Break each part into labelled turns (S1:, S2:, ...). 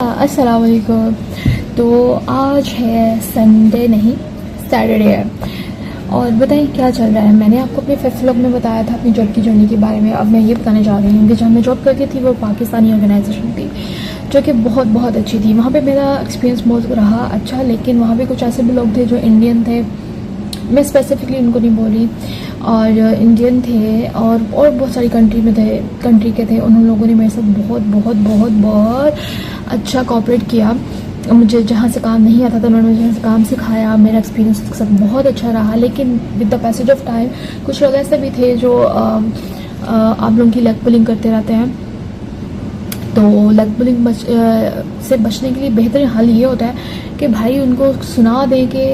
S1: अस्सलाम वालेकुम। तो आज है संडे नहीं सैटरडे है और बताइए क्या चल रहा है। मैंने आपको अपने फिफ्थ व्लॉग में बताया था अपनी जॉब की जर्नी के बारे में। अब मैं ये बताने जा रही हूँ कि जहाँ मैं जॉब करती थी वो पाकिस्तानी ऑर्गेनाइजेशन थी जो कि बहुत बहुत अच्छी थी। वहाँ पे मेरा एक्सपीरियंस बहुत रहा अच्छा, लेकिन वहाँ पे कुछ ऐसे भी लोग थे जो इंडियन थे, मैं स्पेसिफिकली उनको नहीं बोल रही, और इंडियन थे और बहुत सारी कंट्री के थे। उन लोगों ने मेरे साथ बहुत बहुत बहुत बहुत अच्छा कोऑपरेट किया। मुझे जहाँ से काम नहीं आता था उन्होंने मुझे जहाँ से काम सिखाया। मेरा एक्सपीरियंस उसके साथ बहुत अच्छा रहा। लेकिन with the passage of time कुछ लोग ऐसे भी थे जो आप लोगों की लेग पुलिंग करते रहते हैं। तो लेग पुलिंग से बचने के लिए बेहतरीन हल ये होता है कि भाई उनको सुना दें कि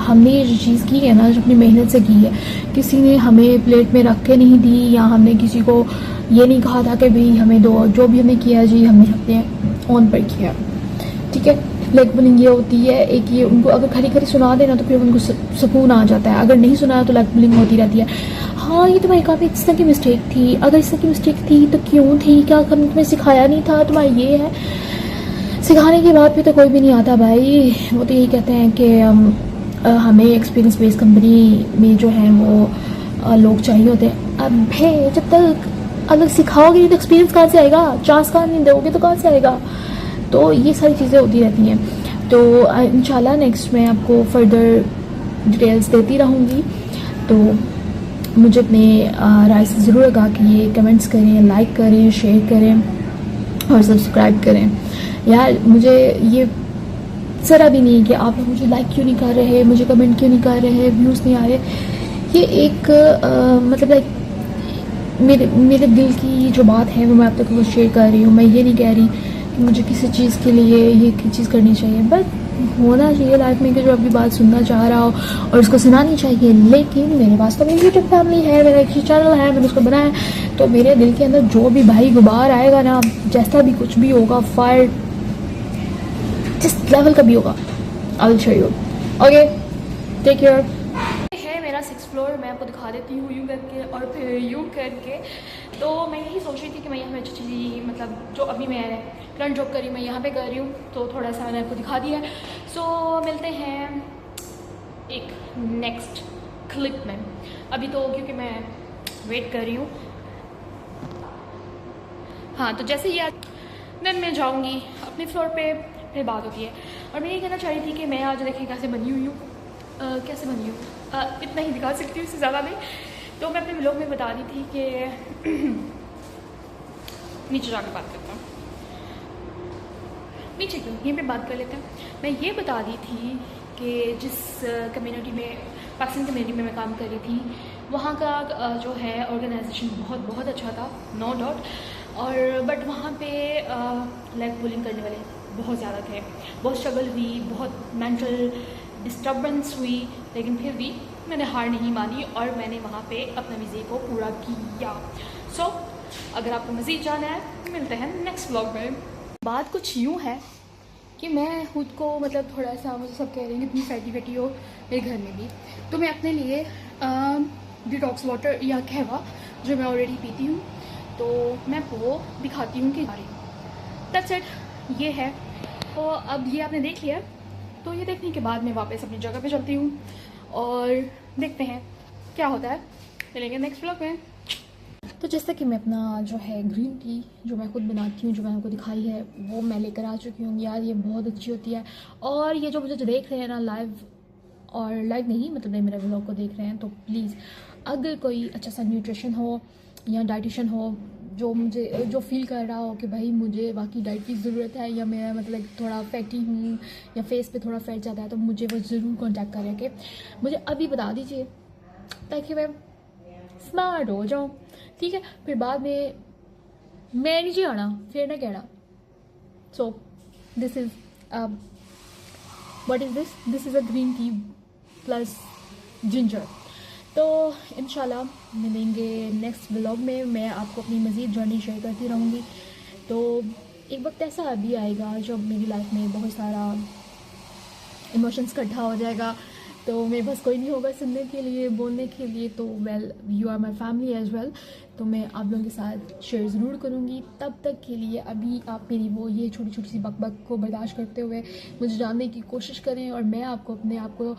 S1: हमने ये जो चीज़ की है ना, जो अपनी मेहनत से की है, किसी ने हमें प्लेट में रख के नहीं दी, या हमने किसी को ये नहीं कहा था कि भाई हमें दो, जो भी हमने किया जी हमने अपने ऑन पर किया। ठीक है, लेग पुलिंग ये होती है एक, ये उनको अगर खरी खरी सुना देना तो फिर उनको सुकून आ जाता है। अगर नहीं सुनाया तो लेग पुलिंग होती रहती है। हाँ ये तुम्हारी काफ़ी इस तरह की मिस्टेक थी, अगर इस तरह की मिस्टेक थी तो क्यों थी, क्या हमने तुम्हें सिखाया नहीं था, तुम्हारा ये है। सिखाने के बाद भी तो कोई भी नहीं आता भाई। वो तो यही कहते हैं कि हमें एक्सपीरियंस बेस्ड कंपनी में जो है वो लोग चाहिए होते हैं। अब है जब तक अगर सिखाओगे नहीं तो एक्सपीरियंस कहाँ से आएगा, चांस कहाँ नहीं दोगे तो कहाँ से आएगा। तो ये सारी चीज़ें होती रहती हैं। तो इंशाल्लाह नेक्स्ट मैं आपको फर्दर डिटेल्स देती रहूँगी। तो मुझे अपने राय से ज़रूर आगाह कीजिए, कमेंट्स करें, लाइक करें, शेयर करें और सब्सक्राइब करें। यार मुझे ये ज़रा भी नहीं कि आप लोग मुझे लाइक क्यों नहीं कर रहे, मुझे कमेंट क्यों नहीं कर रहे, व्यूज़ नहीं आ रहे। ये एक मतलब लाइक मेरे दिल की जो बात है वो मैं आप तक को शेयर कर रही हूँ। मैं ये नहीं कह रही कि मुझे किसी चीज़ के लिए ये चीज़ करनी चाहिए, बट होना चाहिए लाइफ में कि जो अपनी बात सुनना चाह रहा हो और उसको सुनानी चाहिए। लेकिन मेरे पास तो मेरी यूट्यूब फैमिली है, मेरा एक चैनल है, मैंने उसको बनाया है। तो मेरे दिल के अंदर जो भी भाई गुबार आएगा ना, जैसा भी कुछ भी होगा, फायर जिस लेवल का भी होगा, I will show you. Okay, take care. है मेरा 6th फ्लोर, मैं आपको दिखा देती हूँ यूँ करके और फिर यूँ करके। तो मैं यही सोच रही थी कि मैं यहाँ अच्छी चीज़, मतलब जो अभी मैं करंट जॉब करी मैं यहाँ पे कर रही हूँ, तो थोड़ा सा मैंने आपको दिखा दिया है। सो मिलते हैं एक नेक्स्ट क्लिप में। अभी तो क्योंकि मैं वेट कर रही हूँ। हाँ, तो जैसे ही देन मैं जाऊँगी अपने फ्लोर पे, फिर बात होती है। और मैं ये कहना चाह रही थी कि मैं आज देखिए कैसे बनी हुई हूँ, कैसे बनी हूँ, इतना ही दिखा सकती हूँ, इससे ज़्यादा नहीं। तो मैं अपने व्लॉग में बता रही थी कि नीचे जाकर बात करता हूँ, नीचे क्यों, यहीं पे बात कर लेते हैं। मैं ये बता दी थी कि जिस कम्युनिटी में, पाकिस्तान कम्युनिटी में मैं काम कर रही थी, वहाँ का जो है ऑर्गेनाइजेशन बहुत बहुत अच्छा था, नो डाउट। और बट वहाँ पे लेग पुलिंग करने वाले बहुत ज़्यादा थे, बहुत स्ट्रगल हुई, बहुत मेंटल डिस्टर्बेंस हुई, लेकिन फिर भी मैंने हार नहीं मानी और मैंने वहाँ पे अपने विज़े को पूरा किया। सो अगर आपको मज़ीद जाना है मिलते हैं नेक्स्ट व्लॉग में। बात कुछ यूँ है कि मैं खुद को मतलब थोड़ा सा, मुझे सब कह रहे हैं कि इतनी फैटी फैटी हो, मेरे घर में भी, तो मैं अपने लिए डिटॉक्स वाटर या कहवा जो मैं ऑलरेडी पीती हूँ, तो मैं वो दिखाती हूँ कि दैट्स इट, ये है। तो अब ये आपने देख लिया, तो ये देखने के बाद मैं वापस अपनी जगह पे चलती हूँ और देखते हैं क्या होता है। मिलेंगे नेक्स्ट व्लॉग में। तो जैसा कि मैं अपना जो है ग्रीन टी जो मैं खुद बनाती हूँ, जो मैंने आपको दिखाई है, वो मैं लेकर आ चुकी हूँ। यार ये बहुत अच्छी होती है। और ये जो मुझे जो देख रहे हैं ना लाइव, और लाइव नहीं मतलब मेरे व्लॉग को देख रहे हैं, तो प्लीज़ अगर कोई अच्छा सा न्यूट्रिशन हो या डाइटिशियन हो जो मुझे जो फील कर रहा हो कि भाई मुझे बाकी डाइट की ज़रूरत है, या मैं मतलब थोड़ा फैटी हूँ या फेस पे थोड़ा फैट ज़्यादा है, तो मुझे वो ज़रूर कॉन्टैक्ट करें कि मुझे अभी बता दीजिए ताकि मैं स्मार्ट हो जाऊँ। ठीक है, फिर बाद में मैं नहीं जी आना फिर ना कहना। So this is what is this is a green tea plus ginger. तो इंशाल्लाह मिलेंगे नेक्स्ट व्लॉग में। मैं आपको अपनी मज़ीद जर्नी शेयर करती रहूँगी। तो एक वक्त ऐसा भी आएगा जब मेरी लाइफ में बहुत सारा इमोशंस इकट्ठा हो जाएगा तो मेरे पास कोई नहीं होगा सुनने के लिए, बोलने के लिए, तो well you are my family as well, तो मैं आप लोगों के साथ शेयर ज़रूर करूँगी। तब तक के लिए अभी आप मेरी वो ये छोटी छोटी सी बकबक को बर्दाश्त करते हुए मुझे जानने की कोशिश करें, और मैं आपको अपने आप को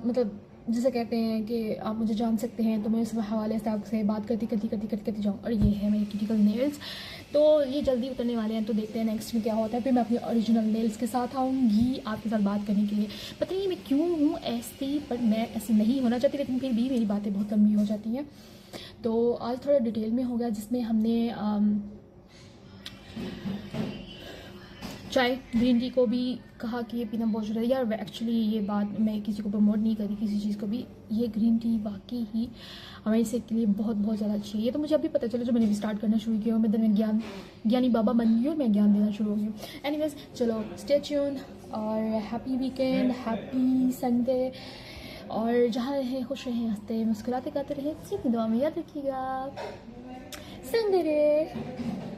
S1: मतलब जिसे कहते हैं कि आप मुझे जान सकते हैं, तो मैं उस हवाले से आपसे बात करती जाऊँ। और ये है मेरे क्यूटिकल नेल्स, तो ये जल्दी उतरने वाले हैं, तो देखते हैं नेक्स्ट में क्या होता है। फिर मैं अपनी ओरिजिनल नेल्स के साथ आऊँगी आपके साथ बात करने के लिए। पता नहीं मैं क्यों हूँ ऐसी, पर मैं ऐसी नहीं होना चाहती, लेकिन फिर भी मेरी बातें बहुत लंबी हो जाती हैं। तो आज थोड़ा डिटेल में हो गया, जिसमें हमने चाय ग्रीन टी को भी कहा कि ये पीना बहुत ज़रूरी है यार। एक्चुअली ये बात मैं किसी को प्रमोट नहीं करी किसी चीज़ को भी, ये ग्रीन टी वाकई ही हमारी सेहत के लिए बहुत बहुत ज़्यादा अच्छी है। ये तो मुझे अभी पता चला जब मैंने भी स्टार्ट करना शुरू किया, मैं दिन में ज्ञानी बाबा बन गई और मैं ज्ञान देना शुरू हो गई। एनीवेज चलो स्टे ट्यून, और हैप्पी वीकेंड, हैप्पी संडे, और जहाँ रहे खुश रहें, हंसते मुस्कुराते गाते रहें, इसी दुआ में याद रखिएगा। संडे रे।